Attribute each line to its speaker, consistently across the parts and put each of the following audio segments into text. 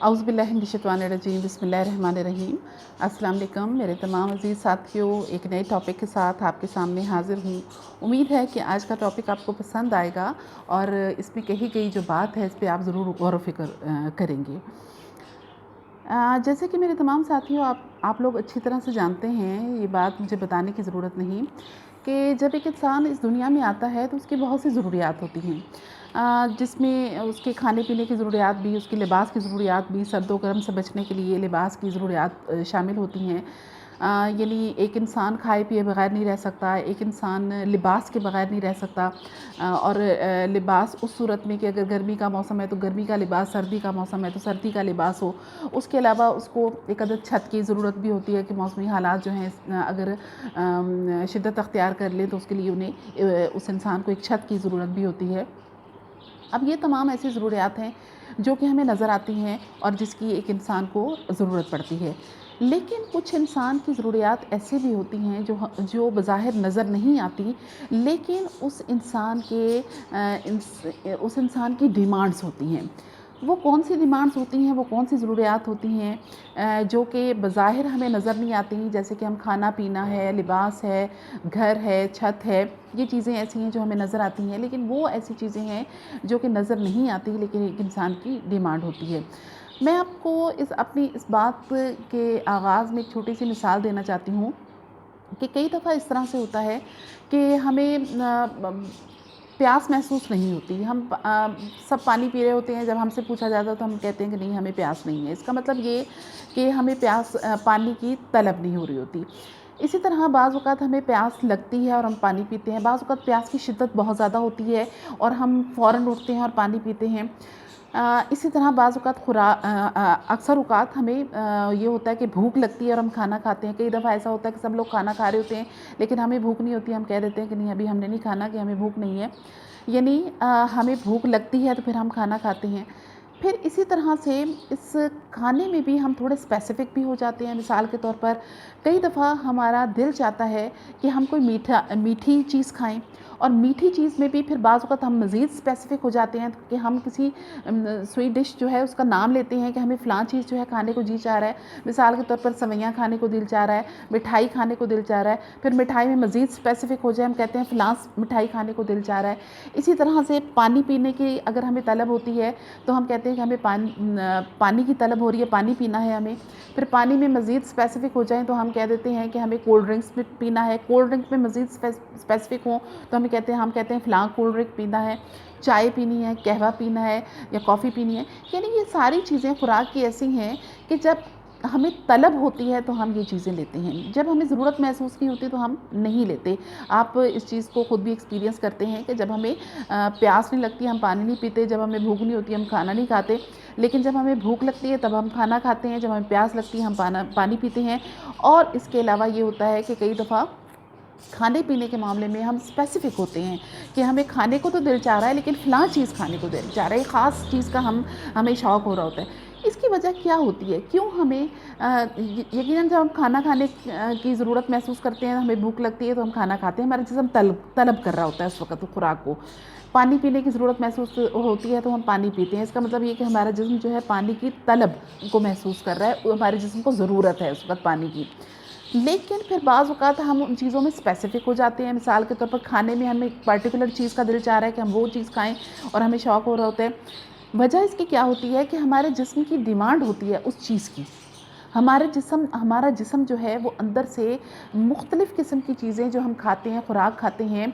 Speaker 1: اعوذ باللہ من الشیطان الرجیم، بسم اللہ الرحمن الرحیم۔ السلام علیکم میرے تمام عزیز ساتھیوں، ایک نئے ٹاپک کے ساتھ آپ کے سامنے حاضر ہوں۔ امید ہے کہ آج کا ٹاپک آپ کو پسند آئے گا اور اس میں کہی گئی جو بات ہے اس پہ آپ ضرور غور و فکر کریں گے۔ جیسے کہ میرے تمام ساتھیوں آپ لوگ اچھی طرح سے جانتے ہیں، یہ بات مجھے بتانے کی ضرورت نہیں کہ جب ایک انسان اس دنیا میں آتا ہے تو اس کی بہت سی ضروریات ہوتی ہیں، جس میں اس کے کھانے پینے کی ضروریات بھی، اس کے لباس کی ضروریات بھی، سرد و گرم سے بچنے کے لیے لباس کی ضروریات شامل ہوتی ہیں۔ یعنی ایک انسان کھائے پیے بغیر نہیں رہ سکتا، ایک انسان لباس کے بغیر نہیں رہ سکتا، اور لباس اس صورت میں کہ اگر گرمی کا موسم ہے تو گرمی کا لباس، سردی کا موسم ہے تو سردی کا لباس ہو۔ اس کے علاوہ اس کو ایک عدد چھت کی ضرورت بھی ہوتی ہے کہ موسمی حالات جو ہیں اگر شدت اختیار کر لیں تو اس کے لیے انہیں اس انسان کو ایک چھت کی ضرورت بھی ہوتی ہے۔ اب یہ تمام ایسی ضروریات ہیں جو کہ ہمیں نظر آتی ہیں اور جس کی ایک انسان کو ضرورت پڑتی ہے، لیکن کچھ انسان کی ضروریات ایسے بھی ہوتی ہیں جو بظاہر نظر نہیں آتی، لیکن اس انسان کی ڈیمانڈز ہوتی ہیں۔ وہ کون سی ڈیمانڈز ہوتی ہیں، وہ کون سی ضروریات ہوتی ہیں جو کہ بظاہر ہمیں نظر نہیں آتی، جیسے کہ ہم کھانا پینا ہے، لباس ہے، گھر ہے، چھت ہے، یہ چیزیں ایسی ہیں جو ہمیں نظر آتی ہیں، لیکن وہ ایسی چیزیں ہیں جو کہ نظر نہیں آتی لیکن ایک انسان کی ڈیمانڈ ہوتی ہے۔ میں آپ کو اپنی اس بات کے آغاز میں ایک چھوٹی سی مثال دینا چاہتی ہوں کہ کئی دفعہ اس طرح سے ہوتا ہے کہ ہمیں پیاس محسوس نہیں ہوتی، ہم سب پانی پی رہے ہوتے ہیں، جب ہم سے پوچھا جاتا ہے تو ہم کہتے ہیں کہ نہیں ہمیں پیاس نہیں ہے۔ اس کا مطلب یہ کہ ہمیں پانی کی طلب نہیں ہو رہی ہوتی۔ اسی طرح بعض اوقات ہمیں پیاس لگتی ہے اور ہم پانی پیتے ہیں، بعض اوقات پیاس کی شدت بہت زیادہ ہوتی ہے اور ہم فوراً اٹھتے ہیں اور پانی پیتے ہیں۔ اسی طرح بعض اوقات اکثر اوقات ہمیں یہ ہوتا ہے کہ بھوک لگتی ہے اور ہم کھانا کھاتے ہیں۔ کئی دفعہ ایسا ہوتا ہے کہ سب لوگ کھانا کھا رہے ہوتے ہیں لیکن ہمیں بھوک نہیں ہوتی، ہم کہہ دیتے ہیں کہ نہیں ابھی ہم نے نہیں کھانا، کہ ہمیں بھوک نہیں ہے، یعنی ہمیں بھوک لگتی ہے تو پھر ہم کھانا کھاتے ہیں۔ پھر اسی طرح سے اس کھانے میں بھی ہم تھوڑے اسپیسیفک بھی ہو جاتے ہیں۔ مثال کے طور پر کئی دفعہ ہمارا دل چاہتا ہے کہ ہم کوئی میٹھی چیز کھائیں، اور میٹھی چیز میں بھی پھر بعض اوقات ہم مزید اسپیسیفک ہو جاتے ہیں کہ ہم کسی سویٹ ڈش جو ہے اس کا نام لیتے ہیں کہ ہمیں فلاں چیز جو ہے کھانے کو جی چاہ رہا ہے۔ مثال کے طور پر سویاں کھانے کو دل چاہ رہا ہے، مٹھائی کھانے کو دل چاہ رہا ہے، پھر مٹھائی میں مزید اسپیسیفک ہو جائے ہم کہتے ہیں فلاں مٹھائی کھانے کو دل چاہ رہا ہے۔ اسی طرح سے پانی پینے کی اگر ہمیں طلب ہوتی ہے تو ہم کہتے ہیں کہ ہمیں پانی کی طلب ہو رہی ہے، پانی پینا ہے ہمیں۔ پھر پانی میں مزید اسپیسیفک ہو جائیں تو ہم کہہ دیتے ہیں کہ ہمیں کولڈ ڈرنکس میں پینا ہے، کولڈ ڈرنک میں مزید اسپیسیفک ہوں تو ہم کہتے ہیں فلاں کولڈ ڈرنک پینا ہے، چائے پینی ہے، قہوہ پینا ہے یا کافی پینی ہے۔ یعنی یہ ساری چیزیں خوراک کی ایسی ہیں کہ جب ہمیں طلب ہوتی ہے تو ہم یہ چیزیں لیتے ہیں، جب ہمیں ضرورت محسوس نہیں ہوتی تو ہم نہیں لیتے۔ آپ اس چیز کو خود بھی ایکسپیرینس کرتے ہیں کہ جب ہمیں پیاس نہیں لگتی ہم پانی نہیں پیتے، جب ہمیں بھوک نہیں ہوتی ہم کھانا نہیں کھاتے، لیکن جب ہمیں بھوک لگتی ہے تب ہم کھانا کھاتے ہیں، جب ہمیں پیاس لگتی ہے ہم پانی پیتے ہیں۔ اور اس کے علاوہ یہ ہوتا ہے کہ کئی دفعہ کھانے پینے کے معاملے میں ہم اسپیسیفک ہوتے ہیں کہ ہمیں کھانے کو تو دل چاہ رہا ہے لیکن فلاں چیز کھانے کو دل چاہ رہا ہے، ایک خاص چیز کا ہمیں شوق ہو رہا ہوتا ہے۔ اس کی وجہ کیا ہوتی ہے؟ کیوں ہمیں یقیناً جب ہم کھانا کھانے کی ضرورت محسوس کرتے ہیں، ہمیں بھوک لگتی ہے تو ہم کھانا کھاتے ہیں، ہمارا جسم طلب کر رہا ہوتا ہے اس وقت خوراک کو، پانی پینے کی ضرورت محسوس ہوتی ہے تو ہم پانی پیتے ہیں۔ اس کا مطلب یہ کہ ہمارا جسم جو ہے پانی کی طلب کو محسوس کر رہا ہے، ہمارے جسم کو ضرورت ہے اس وقت پانی کی۔ لیکن پھر بعض اوقات ہم ان چیزوں میں اسپیسیفک ہو جاتے ہیں۔ مثال کے طور پر کھانے میں ہمیں ایک پرٹیکولر چیز کا دل چاہ رہا ہے کہ ہم وہ چیز کھائیں اور ہمیں شوق ہو رہا ہوتا ہے۔ وجہ اس کی کیا ہوتی ہے کہ ہمارے جسم کی ڈیمانڈ ہوتی ہے اس چیز کی۔ ہمارا جسم جو ہے وہ اندر سے مختلف قسم کی چیزیں جو ہم کھاتے ہیں، خوراک کھاتے ہیں،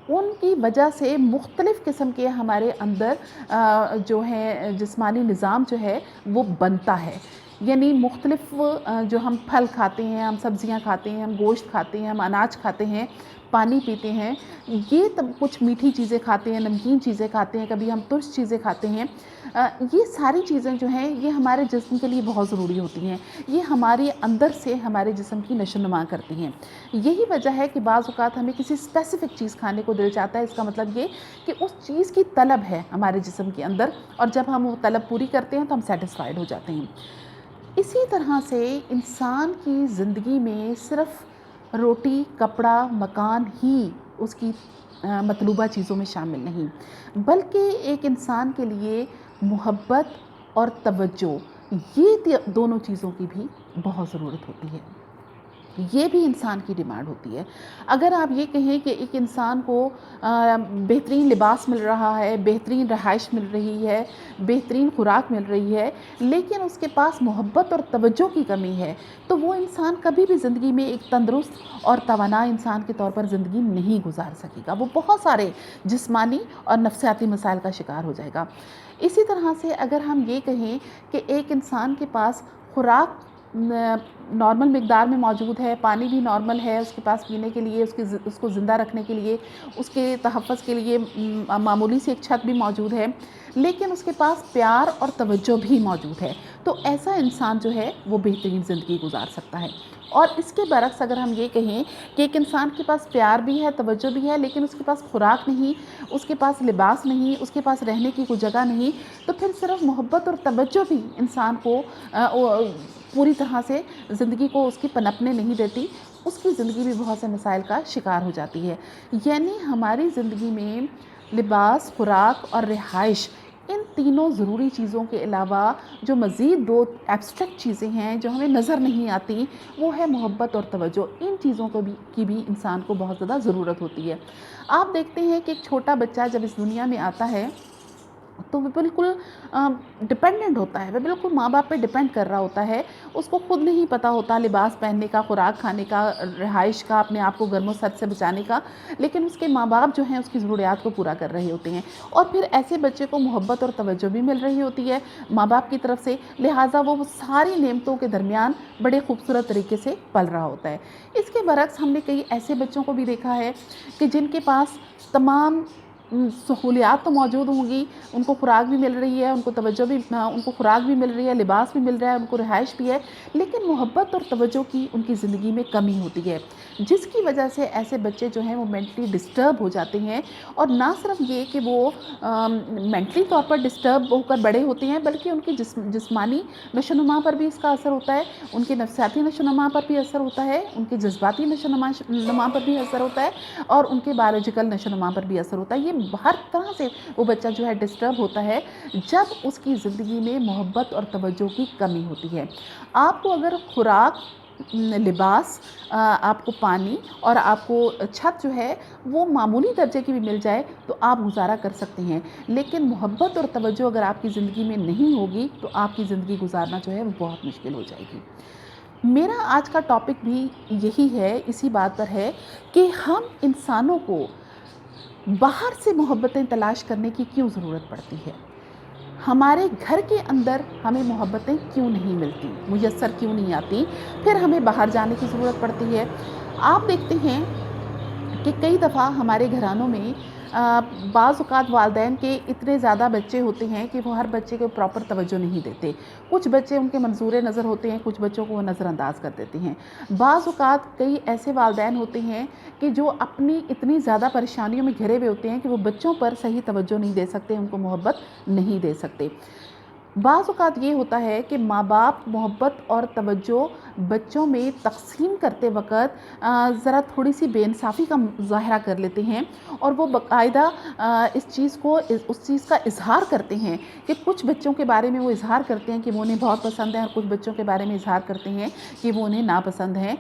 Speaker 1: ان کی وجہ سے مختلف قسم کے ہمارے اندر جو ہے جسمانی نظام جو ہے وہ بنتا ہے۔ یعنی مختلف جو ہم پھل کھاتے ہیں، ہم سبزیاں کھاتے ہیں، ہم گوشت کھاتے ہیں، ہم اناج کھاتے ہیں، پانی پیتے ہیں، یہ کچھ میٹھی چیزیں کھاتے ہیں، نمکین چیزیں کھاتے ہیں، کبھی ہم ترش چیزیں کھاتے ہیں، یہ ساری چیزیں جو ہیں یہ ہمارے جسم کے لیے بہت ضروری ہوتی ہیں۔ یہ ہمارے اندر سے ہمارے جسم کی نشو و نما کرتی ہیں۔ یہی وجہ ہے کہ بعض اوقات ہمیں کسی اسپیسیفک چیز کھانے کو دل چاہتا ہے، اس کا مطلب یہ کہ اس چیز کی طلب ہے ہمارے جسم کے اندر، اور جب ہم وہ طلب پوری کرتے ہیں تو ہم سیٹسفائیڈ ہو جاتے ہیں۔ اسی طرح سے انسان کی زندگی میں صرف روٹی، کپڑا، مکان ہی اس کی مطلوبہ چیزوں میں شامل نہیں، بلکہ ایک انسان کے لیے محبت اور توجہ، ये दोनों चीज़ों की भी बहुत ज़रूरत होती है, ये भी इंसान की डिमांड होती है। अगर आप ये कहें कि एक इंसान को बेहतरीन लिबास मिल रहा है, बेहतरीन रहाइश मिल रही है, बेहतरीन खुराक मिल रही है, लेकिन उसके पास मोहब्बत और तवज्जो की कमी है, तो वो इंसान कभी भी ज़िंदगी में एक तंदुरुस्त और तवाना इंसान के तौर पर ज़िंदगी नहीं गुजार सकेगा। वो बहुत सारे जिस्मानी और नफ्सियाती मसाइल का शिकार हो जाएगा। इसी तरह से अगर हम ये कहें कि एक इंसान के पास खुराक नॉर्मल मिक़दार में मौजूद है, पानी भी नॉर्मल है उसके पास पीने के लिए, उसको ज़िंदा रखने के लिए, उसके तहफ़्फ़ुज़ के लिए मामूली सी एक छत भी मौजूद है, लेकिन उसके पास प्यार और तवज्जो भी मौजूद है, तो ऐसा इंसान जो है वो बेहतरीन ज़िंदगी गुजार सकता है। और इसके बरक्स अगर हम ये कहें कि एक इंसान के पास प्यार भी है, तवज्जो भी है, लेकिन उसके पास खुराक नहीं, उसके पास लिबास नहीं, उसके पास रहने की कोई जगह नहीं, तो फिर सिर्फ़ मोहब्बत और तवज्जो भी इंसान को पूरी तरह से ज़िंदगी को उसकी पनपने नहीं देती, उसकी ज़िंदगी भी बहुत से मसाइल का शिकार हो जाती है। यानी हमारी ज़िंदगी में लिबास, खुराक और रिहाइश, इन तीनों ज़रूरी चीज़ों के अलावा जो मज़ीद 2 एब्स्ट्रैक्ट चीज़ें हैं जो हमें नज़र नहीं आती, वो है मोहब्बत और तवज्जो। इन चीज़ों को की भी इंसान को बहुत ज़्यादा ज़रूरत होती है। आप देखते हैं कि एक छोटा बच्चा जब इस दुनिया में आता है तो वो बिल्कुल डिपेंडेंट होता है, वो बिल्कुल माँ बाप पे डिपेंड कर रहा होता है। उसको खुद नहीं पता होता लिबास पहनने का, खुराक खाने का, रिहाइश का, अपने आप को गर्म और सर्द से बचाने का, लेकिन उसके माँ बाप जो हैं उसकी ज़रूरियात को पूरा कर रहे होते हैं। और फिर ऐसे बच्चे को मोहब्बत और तवज्जो भी मिल रही होती है माँ बाप की तरफ से, लिहाजा वो सारी नेमतों के दरमियान बड़े खूबसूरत तरीके से पल रहा होता है। इसके बरक्स हमने कई ऐसे बच्चों को भी देखा है कि जिनके पास तमाम सहूलियात तो मौजूद होंगी, उनको खुराक भी मिल रही है, उनको तवज्जो भी उनको खुराक भी मिल रही है, लिबास भी मिल रहा है, उनको रिहाइश भी है, लेकिन मोहब्बत और तवज्जो की उनकी ज़िंदगी में कमी होती है, जिसकी वजह से ऐसे बच्चे जो हैं वो मेंटली डिस्टर्ब हो जाते हैं। और ना सिर्फ ये कि वो मेंटली तौर पर डिस्टर्ब होकर बड़े होते हैं, बल्कि उनकी जिस्मानी नशोनुमा पर भी इसका असर होता है, उनके नफ्सियाती नशोनुमा पर भी असर होता है, उनके जज्बाती नशोनुमा पर भी असर होता है, और उनके बायोलॉजिकल नशोनुमा पर भी असर होता है। ये हर तरह से वो बच्चा जो है डिस्टर्ब होता है जब उसकी ज़िंदगी में मोहब्बत और तवज्जो की कमी होती है। आपको अगर खुराक, लिबास, आपको पानी और आपको छत जो है वो मामूली दर्जे की भी मिल जाए तो आप गुज़ारा कर सकते हैं, लेकिन मोहब्बत और तवज्जो अगर आपकी ज़िंदगी में नहीं होगी तो आपकी ज़िंदगी गुजारना जो है वो बहुत मुश्किल हो जाएगी। मेरा आज का टॉपिक भी यही है, इसी बात पर है कि हम इंसानों को बाहर से मोहब्बतें तलाश करने की क्यों ज़रूरत पड़ती है, हमारे घर के अंदर हमें मोहब्बतें क्यों नहीं मिलती, मुयस्सर क्यों नहीं आती, फिर हमें बाहर जाने की ज़रूरत पड़ती है। आप देखते हैं कि कई दफ़ा हमारे घरानों में बाज़ औक़ात वालिदैन के इतने ज़्यादा बच्चे होते हैं कि वो हर बच्चे को प्रॉपर तवज्जो नहीं देते। कुछ बच्चे उनके मंजूर नज़र होते हैं, कुछ बच्चों को वो नज़रअंदाज कर देते हैं। बाज़ औक़ात कई ऐसे वालिदैन होते हैं कि जो अपनी इतनी ज़्यादा परेशानियों में घिरे हुए होते हैं कि वो बच्चों पर सही तवज्जो नहीं दे सकते, उनको मोहब्बत नहीं दे सकते। बाज़ औक़ात ये होता है कि माँ बाप मोहब्बत और तवज्जो बच्चों में तक़सीम करते वक़्त ज़रा थोड़ी सी बेइंसाफ़ी का ज़ाहिरा कर लेते हैं, और वो बाकायदा इस चीज़ को उस चीज़ का इज़हार करते हैं कि कुछ बच्चों के बारे में वो इज़हार करते हैं कि वो उन्हें बहुत पसंद है, और कुछ बच्चों के बारे में इज़हार करते हैं कि वो उन्हें नापसंद हैं,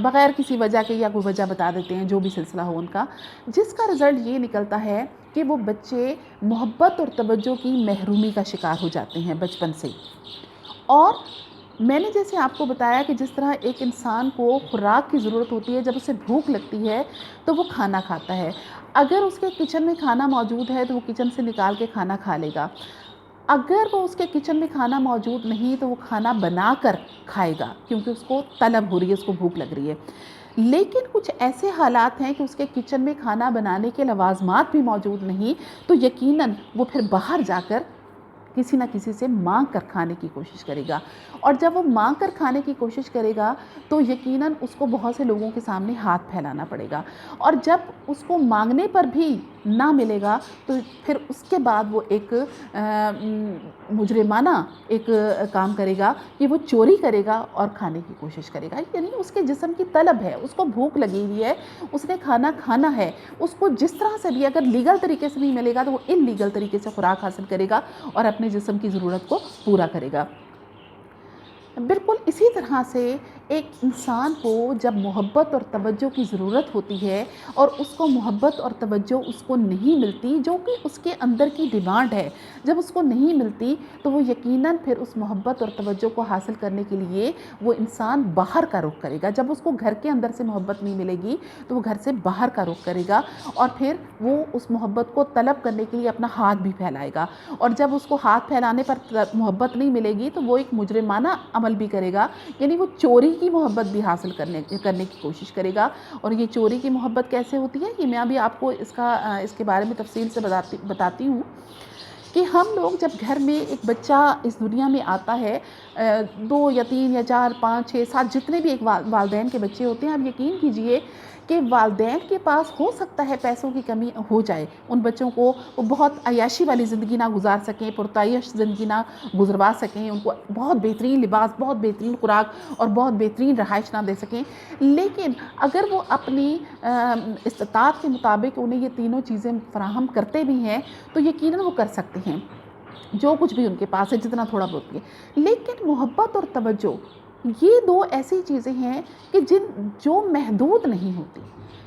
Speaker 1: बग़ैर किसी वजह के, या कोई वजह बता देते हैं, जो भी सिलसिला हो उनका, जिसका रिज़ल्ट ये निकलता है कि वो बच्चे मोहब्बत और तवज्जो की महरूमी का शिकार हो जाते हैं बचपन से। और मैंने जैसे आपको बताया कि जिस तरह एक इंसान को खुराक की ज़रूरत होती है, जब उसे भूख लगती है तो वो खाना खाता है। अगर उसके किचन में खाना मौजूद है तो वो किचन से निकाल के खाना खा लेगा। अगर वो उसके किचन में खाना मौजूद नहीं तो वो खाना बना कर खाएगा, क्योंकि उसको तलब हो रही है, उसको भूख लग रही है। लेकिन कुछ ऐसे हालात हैं कि उसके किचन में खाना बनाने के लवाज़मात भी मौजूद नहीं, तो यकीनन वो फिर बाहर जाकर किसी न किसी से मांग कर खाने की कोशिश करेगा, और जब वो मांग कर खाने की कोशिश करेगा तो यकीनन उसको बहुत से लोगों के सामने हाथ फैलाना पड़ेगा, और जब उसको मांगने पर भी ना मिलेगा तो फिर उसके बाद वो एक मुजरिमाना एक काम करेगा कि वो चोरी करेगा और खाने की कोशिश करेगा। यानी उसके जिस्म की तलब है, उसको भूख लगी हुई है, उसने खाना खाना है, उसको जिस तरह से भी अगर लीगल तरीके से नहीं मिलेगा तो वो इल्लीगल तरीके से खुराक हासिल करेगा और अपने जिस्म की ज़रूरत को पूरा करेगा। بالकुल इसी तरह से एक इंसान को जब मोहब्बत और तवज्जो की ज़रूरत होती है और उसको मोहब्बत और तवज्जो उसको नहीं मिलती, जो कि उसके अंदर की डिमांड है, जब उसको नहीं मिलती तो वो यकीनन फिर उस मोहब्बत और तवज्जो को हासिल करने के लिए वो इंसान बाहर का रुख करेगा। जब उसको घर के अंदर से मोहब्बत नहीं मिलेगी तो वो घर से बाहर का रुख करेगा और फिर वो उस मोहब्बत को तलब करने के लिए अपना हाथ भी फैलाएगा, और जब उसको हाथ फैलाने पर मोहब्बत नहीं मिलेगी तो वो एक मुजरिमाना अमल भी करेगा, यानी वो चोरी की मोहब्बत भी हासिल करने की कोशिश करेगा। और ये चोरी की मोहब्बत कैसे होती है, ये मैं अभी आपको इसके बारे में तफसील से बताती हूँ कि हम लोग जब घर में एक बच्चा इस दुनिया में आता है, 2 या 3 या 4 5 6 7 जितने भी एक वालदैन के बच्चे होते हैं, आप यकीन कीजिए कि वालदैन के पास हो सकता है पैसों की कमी हो जाए, उन बच्चों को वो बहुत अय्याशी वाली ज़िंदगी ना गुजार सकें, पुरतयश ज़िंदगी ना गुजरवा सकें, उनको बहुत बेहतरीन लिबास, बहुत बेहतरीन खुराक और बहुत बेहतरीन रहाइश ना दे सकें। लेकिन अगर वो अपनी इस्तिताअत के मुताबिक उन्हें ये तीनों चीज़ें फ़राहम करते भी हैं तो यकीनन वो कर सकते हैं जो कुछ भी उनके पास है, जितना थोड़ा बहुत भी है। लेकिन मोहब्बत और तवज्जो ये 2 ऐसी चीज़ें हैं कि जो महदूद नहीं होती,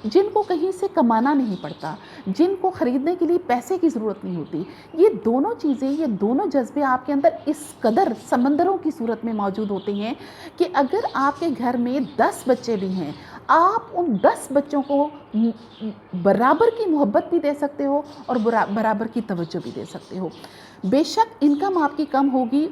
Speaker 1: जिनको कहीं से कमाना नहीं पड़ता, जिनको ख़रीदने के लिए पैसे की ज़रूरत नहीं होती। ये दोनों चीज़ें, ये दोनों जज़्बे आपके अंदर इस कदर समंदरों की सूरत में मौजूद होते हैं कि अगर आपके घर में 10 बच्चे भी हैं, आप उन 10 बच्चों को बराबर की मोहब्बत भी दे सकते हो और बराबर की तवज्जो भी दे सकते हो। बेशक इनकम आपकी कम होगी,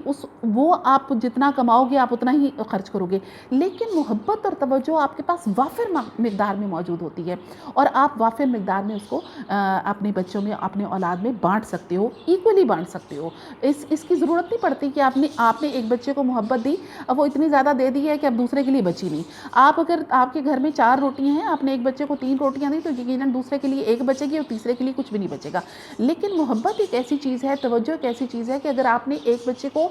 Speaker 1: वो आप जितना कमाओगे आप उतना ही खर्च करोगे, लेकिन मोहब्बत और तवज्जो आपके पास वाफिर मिकदार में मौजूद होती है और आप वाफिर मिकदार में उसको अपने बच्चों में, अपने औलाद में बांट सकते हो, इक्वली बांट सकते हो। इसकी ज़रूरत नहीं पड़ती कि आपने एक बच्चे को मोहब्बत दी, अब वो इतनी ज़्यादा दे दी है कि अब दूसरे के लिए बची नहीं। आप अगर आपके घर में 4 रोटियां हैं, आपने एक बच्चे को 3 रोटियां दी तो यकीनन दूसरे के लिए 1 बचेगी और तीसरे के लिए कुछ भी नहीं बचेगा। लेकिन मोहब्बत एक ऐसी चीज़ है, तवज्जो एक ऐसी चीज़ है कि अगर आपने एक बच्चे को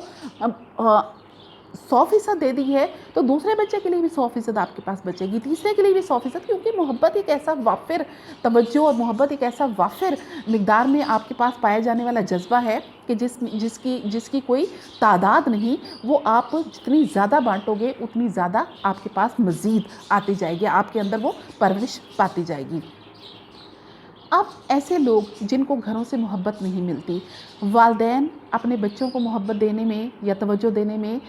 Speaker 1: 100% दे दी है तो दूसरे बच्चे के लिए भी 100% आपके पास बचेगी, तीसरे के लिए भी 100%, क्योंकि मोहब्बत एक ऐसा वाफिर तवज्जो और मोहब्बत एक ऐसा वाफिर मिकदार में आपके पास पाया जाने वाला जज्बा है कि जिसकी कोई तादाद नहीं। वो आप जितनी ज़्यादा बांटोगे उतनी ज़्यादा आपके पास मज़ीद आती जाएगी, आपके अंदर वो परवरिश पाती जाएगी। अब ऐसे लोग जिनको घरों से मोहब्बत नहीं मिलती, वालिदैन अपने बच्चों को मोहब्बत देने में या तवज्जो देने में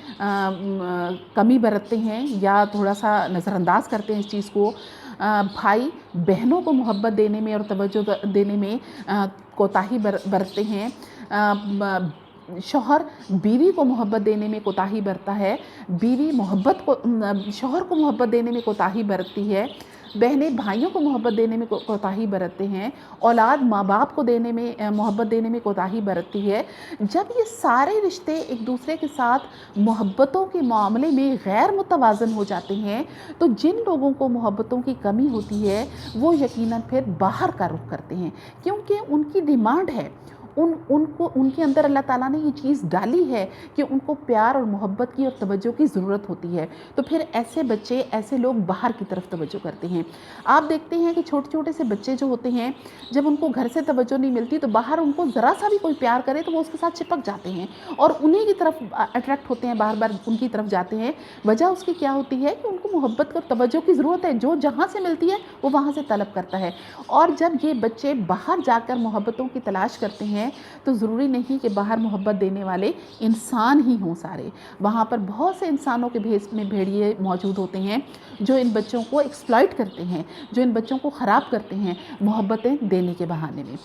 Speaker 1: कमी बरतते हैं या थोड़ा सा नज़रअंदाज करते हैं इस चीज़ को। भाई बहनों को मोहब्बत देने में और तवज्जो देने में कोताही बरतते हैं। शौहर बीवी को मोहब्बत देने में कोताही बरतता है, बीवी शौहर को मोहब्बत देने में कोताही बरतती है, बहनें भाइयों को मोहब्बत देने में कोताही बरतते हैं, औलाद माँ बाप को मोहब्बत देने में कोताही बरतती है। जब ये सारे रिश्ते एक दूसरे के साथ मोहब्बतों के मामले में गैर मुतवाज़न हो जाते हैं तो जिन लोगों को मोहब्बतों की कमी होती है वो यकीनन फिर बाहर का रुख करते हैं, क्योंकि उनकी डिमांड है, उनके अंदर अल्लाह ताला ने ये चीज़ डाली है कि उनको प्यार और मोहब्बत की और तवज्जो की ज़रूरत होती है। तो फिर ऐसे बच्चे, ऐसे लोग बाहर की तरफ तवज्जो करते हैं। आप देखते हैं कि छोटे छोटे से बच्चे जो होते हैं, जब उनको घर से तवज्जो नहीं मिलती तो बाहर उनको ज़रा सा भी कोई प्यार करे तो वो उसके साथ चिपक जाते हैं और उन्हीं की तरफ अट्रैक्ट होते हैं, बार बार उनकी तरफ जाते हैं। वजह उसकी क्या होती है कि उनको मोहब्बत और तवज्जो की ज़रूरत है, जो जहाँ से मिलती है वो वहाँ से तलब करता है। और जब ये बच्चे बाहर जाकर मोहब्बतों की तलाश करते हैं तो ज़रूरी नहीं कि बाहर मोहब्बत देने वाले इंसान ही हों सारे, वहाँ पर बहुत से इंसानों के भेष में भेड़िए मौजूद होते हैं जो इन बच्चों को एक्सप्लॉइट करते हैं, जो इन बच्चों को ख़राब करते हैं मोहब्बतें देने के बहाने में।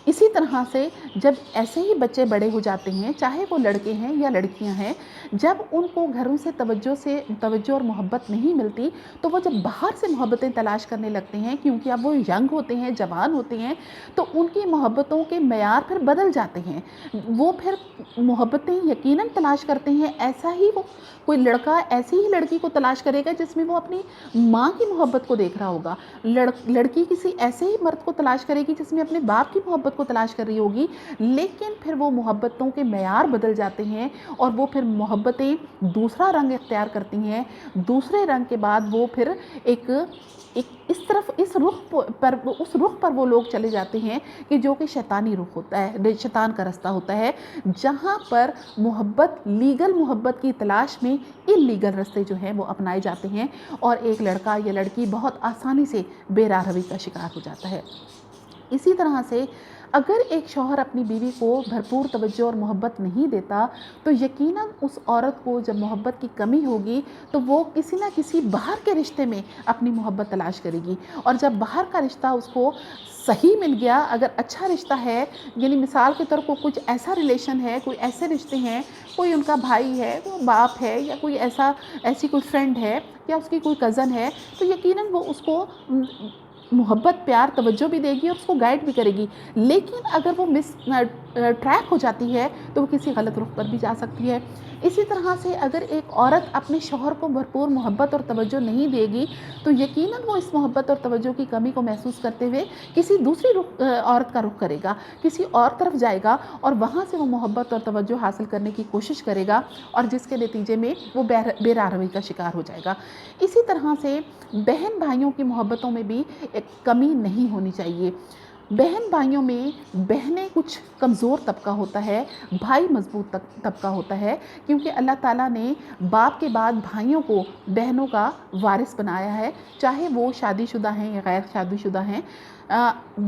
Speaker 1: इसी तरह से जब ऐसे ही बच्चे बड़े हो जाते हैं, चाहे वो लड़के हैं या लड़कियां हैं, जब उनको घरों से तवज्जो और मोहब्बत नहीं मिलती तो वो जब बाहर से मोहब्बतें तलाश करने लगते हैं, क्योंकि अब वो यंग होते हैं, जवान होते हैं, तो उनकी मोहब्बतों के मयार फिर बदल जाते हैं। वो फिर मोहब्बतें यकीनन तलाश करते हैं, ऐसा ही वो कोई लड़का ऐसी ही लड़की को तलाश करेगा जिसमें वो अपनी माँ की मोहब्बत को देख रहा होगा, लड़की किसी ऐसे ही मर्द को तलाश करेगी जिसमें अपने बाप की मोहब्बत मोहब्बत को तलाश कर रही होगी, लेकिन फिर वो मोहब्बतों के मेयार बदल जाते हैं और वो फिर मोहब्बतें दूसरा रंग इख्तियार करती हैं। दूसरे रंग के बाद वो फिर एक एक इस तरफ, इस रुख पर, उस रुख पर वो लोग चले जाते हैं कि जो कि शैतानी रुख होता है, शैतान का रास्ता होता है, जहाँ पर मोहब्बत, लीगल मोहब्बत की तलाश में इल्लीगल रास्ते जो हैं वो अपनाए जाते हैं और एक लड़का या लड़की बहुत आसानी से बेराहवी का शिकार हो जाता है। इसी तरह से अगर एक शौहर अपनी बीवी को भरपूर तवज्जो और मोहब्बत नहीं देता, तो यकीनन उस औरत को जब मोहब्बत की कमी होगी तो वो किसी ना किसी बाहर के रिश्ते में अपनी मोहब्बत तलाश करेगी। और जब बाहर का रिश्ता उसको सही मिल गया, अगर अच्छा रिश्ता है, यानी मिसाल के तौर पर कुछ ऐसा रिलेशन है, कोई ऐसे रिश्ते हैं, कोई उनका भाई है, वो बाप है, या कोई ऐसी कोई फ्रेंड है, या उसकी कोई कज़न है, तो यकीनन वो उसको मोहब्बत, प्यार, तवज्जो भी देगी और उसको गाइड भी करेगी। लेकिन अगर वो ट्रैक हो जाती है तो वो किसी गलत रुख पर भी जा सकती है। इसी तरह से अगर एक औरत अपने शौहर को भरपूर मोहब्बत और तवज्जो नहीं देगी, तो यकीनन वो इस मोहब्बत और तवज्जो की कमी को महसूस करते हुए किसी दूसरी औरत का रुख करेगा, किसी और तरफ जाएगा और वहाँ से वो मोहब्बत और तवज्जो हासिल करने की कोशिश करेगा और जिसके नतीजे में वो बेराहवी का शिकार हो जाएगा। इसी तरह से बहन भाइयों की मोहब्बतों में भी एक कमी नहीं होनी चाहिए। बहन भाइयों में बहनें कुछ कमज़ोर तबका होता है, भाई मजबूत तबका होता है, क्योंकि अल्लाह ताला ने बाप के बाद भाइयों को बहनों का वारिस बनाया है, चाहे वो शादीशुदा हैं या गैर शादीशुदा हैं।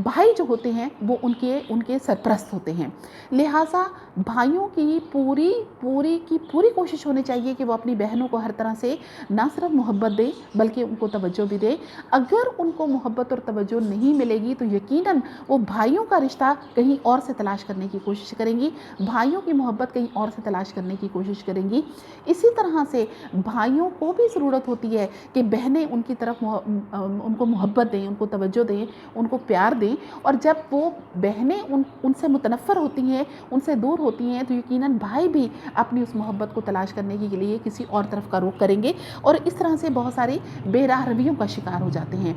Speaker 1: भाई जो होते हैं वो उनके सरपरस्त होते हैं। लिहाजा भाइयों की पूरी कोशिश होनी चाहिए कि वो अपनी बहनों को हर तरह से ना सिर्फ मोहब्बत दें बल्कि उनको तवज्जो भी दें। अगर उनको मोहब्बत और तवज्जो नहीं मिलेगी तो यकीनन वो भाइयों का रिश्ता कहीं और से तलाश करने की कोशिश करेंगी, भाइयों की मोहब्बत कहीं और से तलाश करने की कोशिश करेंगी। इसी तरह से भाइयों को भी ज़रूरत होती है कि बहनें उनकी तरफ उनको मोहब्बत दें, उनको तवज्जो दें, उनको प्यार दें। और जब वो बहनें उनसे मुतनफ़्फ़र होती हैं, उनसे दूर होती हैं, तो यकीनन भाई भी अपनी उस मोहब्बत को तलाश करने के लिए किसी और तरफ का रुख करेंगे और इस तरह से बहुत सारी बेराहरवियों का शिकार हो जाते हैं।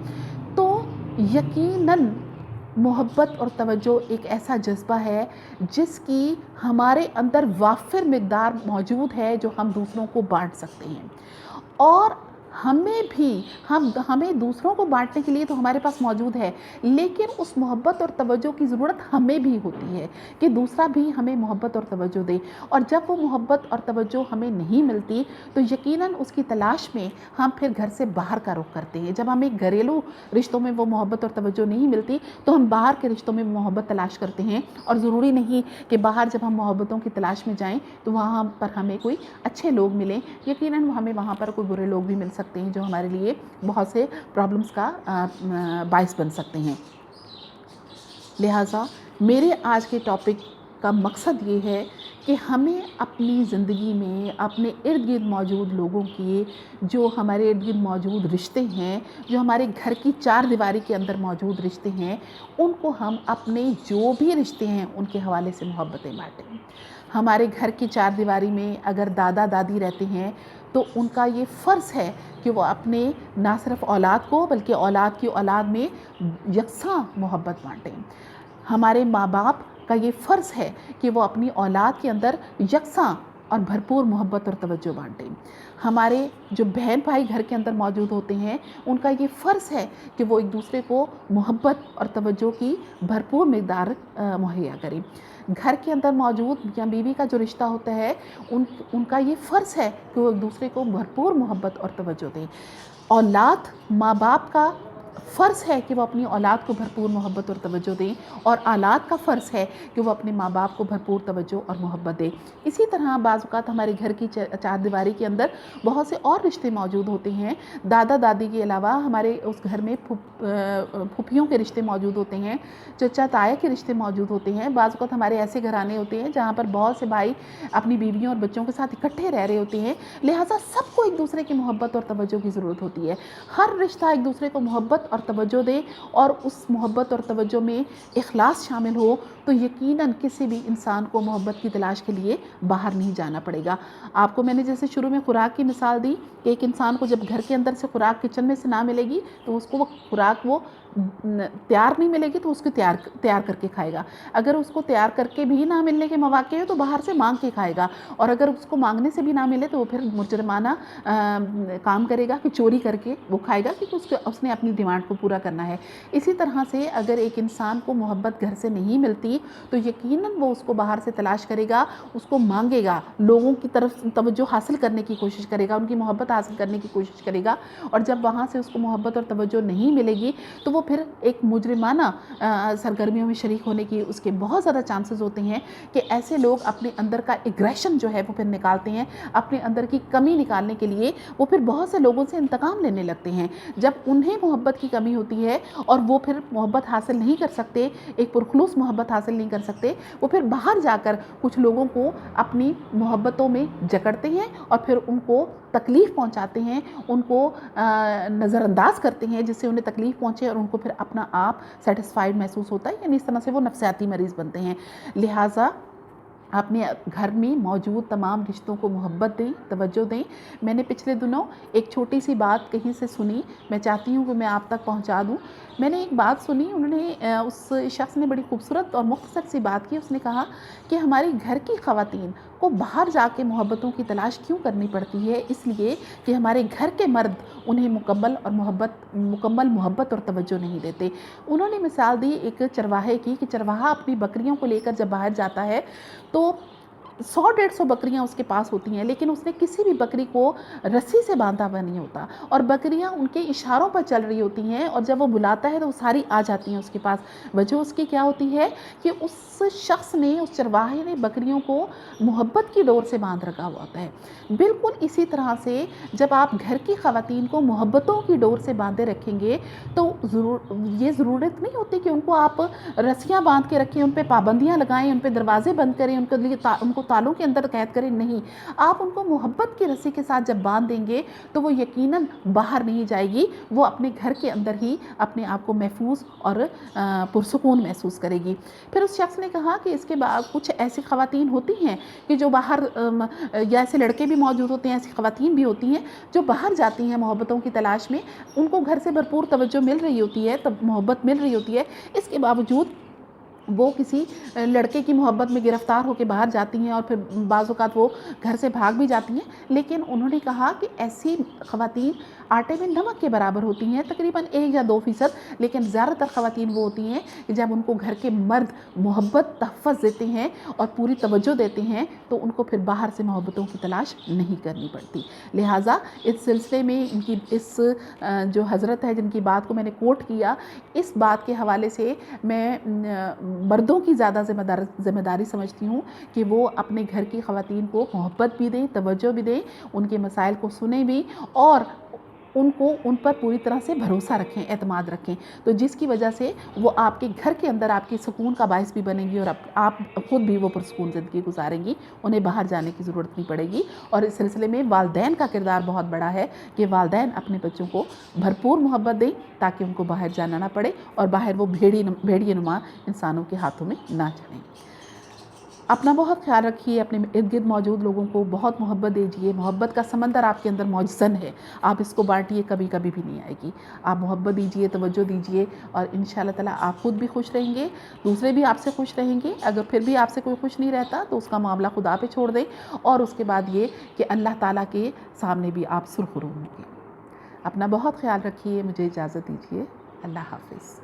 Speaker 1: तो यकीनन मोहब्बत और तवज्जो एक ऐसा जज्बा है जिसकी हमारे अंदर वाफिर मिक़दार मौजूद है जो हम दूसरों को बांट सकते हैं। और हमें दूसरों को बांटने के लिए तो हमारे पास मौजूद है, लेकिन उस मोहब्बत और तवज्जो की ज़रूरत हमें भी होती है कि दूसरा भी हमें मोहब्बत और तवज्जो दे। और जब वो मोहब्बत और तवज्जो हमें नहीं मिलती तो यकीनन उसकी तलाश में हम फिर घर से बाहर का रुख करते हैं। जब हमें घरेलू रिश्तों में वो मोहब्बत और तवज्जो नहीं मिलती तो हम बाहर के रिश्तों में मोहब्बत तलाश करते हैं। और ज़रूरी नहीं कि बाहर जब हम मोहब्बतों की तलाश में जाएँ तो वहाँ पर हमें कोई अच्छे लोग मिलें, यकीनन हमें वहाँ पर कोई बुरे लोग भी मिल सकते हैं जो हमारे लिए बहुत से प्रॉब्लम्स का बायस बन सकते हैं। लिहाजा मेरे आज के टॉपिक का मकसद ये है कि हमें अपनी ज़िंदगी में अपने इर्द गिर्द मौजूद लोगों की, जो हमारे इर्द गिर्द मौजूद रिश्ते हैं, जो हमारे घर की चार दीवारी के अंदर मौजूद रिश्ते हैं, उनको हम अपने जो भी रिश्ते हैं उनके हवाले से मोहब्बतें बांटें। हमारे घर की चार दीवारी में अगर दादा दादी रहते हैं तो उनका ये फ़र्ज़ है कि वो अपने ना सिर्फ औलाद को बल्कि औलाद की औलाद में यकसां मोहब्बत बांटें। हमारे माँ बाप का ये फ़र्ज़ है कि वो अपनी औलाद के अंदर यकसां और भरपूर मोहब्बत और तवज्जो बांटें। हमारे जो बहन भाई घर के अंदर मौजूद होते हैं उनका ये फ़र्ज़ है कि वो एक दूसरे को मोहब्बत और तवज्जो की भरपूर मिक़दार मुहैया करें। घर के अंदर मौजूद मियाँ बीवी का जो रिश्ता होता है उनका ये फ़र्ज़ है कि वो एक दूसरे को भरपूर मोहब्बत और तवज्जो दें। औलाद माँ बाप का फ़र्ज़ है कि वो अपनी औलाद को भरपूर मोहब्बत और तवज्जो दें और औलाद का फ़र्ज़ है कि वो अपने माँ बाप को भरपूर तवज्जो और मोहब्बत दें। इसी तरह बाज़ औक़ात हमारे घर की चार दीवारी के अंदर बहुत से और रिश्ते मौजूद होते हैं। दादा दादी के अलावा हमारे उस घर में फूफियों के रिश्ते मौजूद होते हैं, चचा ताया के रिश्ते मौजूद होते हैं। बाज़ औक़ात हमारे ऐसे घराने होते हैं जहाँ पर बहुत से भाई अपनी बीवियों और बच्चों के साथ इकट्ठे रह रहे होते हैं। लिहाजा सबको एक दूसरे की मोहब्बत और तवज्जो की ज़रूरत होती है। हर रिश्ता एक दूसरे को मोहब्बत और तवज्जो दे और उस मोहब्बत और तवज्जो में इखलास शामिल हो تو یقیناً کسی بھی انسان کو محبت کی تلاش کے لیے باہر نہیں جانا پڑے گا۔ آپ کو میں نے جیسے شروع میں خوراک کی مثال دی کہ ایک انسان کو جب گھر کے اندر سے خوراک کچن میں سے نہ ملے گی تو اس کو وہ خوراک تیار نہیں ملے گی تو اس کو تیار کر کے کھائے گا۔ اگر اس کو تیار کر کے بھی نہ ملنے کے مواقع ہو تو باہر سے مانگ کے کھائے گا، اور اگر اس کو مانگنے سے بھی نہ ملے تو وہ پھر مجرمانہ کام کرے گا کہ چوری کر کے وہ کھائے گا، کیونکہ اس نے اپنی ڈیمانڈ کو پورا کرنا ہے۔ اسی طرح سے اگر ایک انسان کو محبت گھر سے نہیں ملتی تو یقیناً وہ اس کو باہر سے تلاش کرے گا، اس کو مانگے گا، لوگوں کی طرف توجہ حاصل کرنے کی کوشش کرے گا، ان کی محبت حاصل کرنے کی کوشش کرے گا، اور جب وہاں سے اس کو محبت اور توجہ نہیں ملے گی تو وہ پھر ایک مجرمانہ سرگرمیوں میں شریک ہونے کی اس کے بہت زیادہ چانسز ہوتے ہیں کہ ایسے لوگ اپنے اندر کا ایگریشن جو ہے وہ پھر نکالتے ہیں، اپنے اندر کی کمی نکالنے کے لیے وہ پھر بہت سے لوگوں سے انتقام لینے لگتے ہیں۔ جب انہیں محبت کی کمی ہوتی ہے اور وہ پھر محبت حاصل نہیں کر سکتے، ایک پرخلوص محبت حاصل نہیں کر سکتے، وہ پھر باہر جا کر کچھ لوگوں کو اپنی محبتوں میں جکڑتے ہیں اور پھر ان کو تکلیف پہنچاتے ہیں، ان کو نظر انداز کرتے ہیں جس سے انہیں تکلیف پہنچے، اور ان کو پھر اپنا آپ سیٹسفائیڈ محسوس ہوتا ہے، یعنی اس طرح سے وہ نفسیاتی مریض بنتے ہیں۔ لہٰذا اپنے گھر میں موجود تمام رشتوں کو محبت دیں، توجہ دیں۔ میں نے پچھلے دنوں ایک چھوٹی سی بات کہیں سے سنی، میں چاہتی ہوں کہ میں آپ تک پہنچا دوں۔ میں نے ایک بات سنی، اس شخص نے بڑی خوبصورت اور مختصر سی بات کی۔ اس نے کہا کہ ہماری گھر کی خواتین کو باہر جا کے محبتوں کی تلاش کیوں کرنی پڑتی ہے؟ اس لیے کہ ہمارے گھر کے مرد انہیں مکمل محبت اور توجہ نہیں دیتے۔ انہوں نے مثال دی ایک چرواہے کی کہ چرواہا اپنی بکریوں کو لے کر جب باہر جاتا ہے تو 100-150 بکریاں اس کے پاس ہوتی ہیں، لیکن اس نے کسی بھی بکری کو رسی سے باندھا ہوا نہیں ہوتا، اور بکریاں ان کے اشاروں پر چل رہی ہوتی ہیں، اور جب وہ بلاتا ہے تو وہ ساری آ جاتی ہیں اس کے پاس۔ وجہ اس کی کیا ہوتی ہے کہ اس شخص نے، اس چرواہے نے بکریوں کو محبت کی ڈور سے باندھ رکھا ہوا ہوتا ہے۔ بالکل اسی طرح سے جب آپ گھر کی خواتین کو محبتوں کی ڈور سے باندھے رکھیں گے تو یہ ضرورت نہیں ہوتی کہ ان کو آپ رسیاں باندھ کے رکھیں، ان پہ پابندیاں لگائیں، ان پہ دروازے بند کریں، ان کو تالوں کے اندر قید کریں۔ نہیں، آپ ان کو محبت کی رسی کے ساتھ جب باندھ دیں گے تو وہ یقیناً باہر نہیں جائے گی، وہ اپنے گھر کے اندر ہی اپنے آپ کو محفوظ اور پرسکون محسوس کرے گی۔ پھر اس شخص نے کہا کہ اس کے بعد کچھ ایسی خواتین ہوتی ہیں کہ جو باہر، یا ایسے لڑکے بھی موجود ہوتے ہیں، ایسی خواتین بھی ہوتی ہیں جو باہر جاتی ہیں محبتوں کی تلاش میں، ان کو گھر سے بھرپور توجہ مل رہی ہوتی ہے، تب محبت مل رہی ہوتی ہے، اس کے باوجود وہ کسی لڑکے کی محبت میں گرفتار ہو کے باہر جاتی ہیں، اور پھر بعض اوقات وہ گھر سے بھاگ بھی جاتی ہیں۔ لیکن انہوں نے کہا کہ ایسی خواتین آٹے میں نمک کے برابر ہوتی ہیں، تقریباً 1 یا 2%، لیکن زیادہ تر خواتین وہ ہوتی ہیں کہ جب ان کو گھر کے مرد محبت، تحفظ دیتے ہیں اور پوری توجہ دیتے ہیں تو ان کو پھر باہر سے محبتوں کی تلاش نہیں کرنی پڑتی۔ لہٰذا اس سلسلے میں ان کی جو حضرت ہے جن کی بات کو میں نے کوٹ کیا، اس بات کے حوالے سے میں مردوں کی زیادہ ذمہ داری سمجھتی ہوں کہ وہ اپنے گھر کی خواتین کو محبت بھی دیں، توجہ بھی دیں، ان کے مسائل کو سنیں بھی، اور ان پر پوری طرح سے بھروسہ رکھیں، اعتماد رکھیں، تو جس کی وجہ سے وہ آپ کے گھر کے اندر آپ کے سکون کا باعث بھی بنیں گی، اور آپ خود بھی وہ پرسکون زندگی گزاریں گی، انہیں باہر جانے کی ضرورت نہیں پڑے گی۔ اور اس سلسلے میں والدین کا کردار بہت بڑا ہے کہ والدین اپنے بچوں کو بھرپور محبت دیں تاکہ ان کو باہر جانا نہ پڑے اور باہر وہ بھیڑیے نما انسانوں کے ہاتھوں میں نہ چڑھیں۔ اپنا بہت خیال رکھیے، اپنے ارد گرد موجود لوگوں کو بہت محبت دیجیے۔ محبت کا سمندر آپ کے اندر موجزن ہے، آپ اس کو بانٹیے، کبھی بھی نہیں آئے گی۔ آپ محبت دیجیے، توجہ دیجیے، اور انشاءاللہ تعالیٰ آپ خود بھی خوش رہیں گے، دوسرے بھی آپ سے خوش رہیں گے۔ اگر پھر بھی آپ سے کوئی خوش نہیں رہتا تو اس کا معاملہ خدا پہ چھوڑ دیں، اور اس کے بعد یہ کہ اللہ تعالیٰ کے سامنے بھی آپ سرخرو ہوں گے۔ اپنا بہت خیال رکھیے، مجھے اجازت دیجیے، اللہ حافظ۔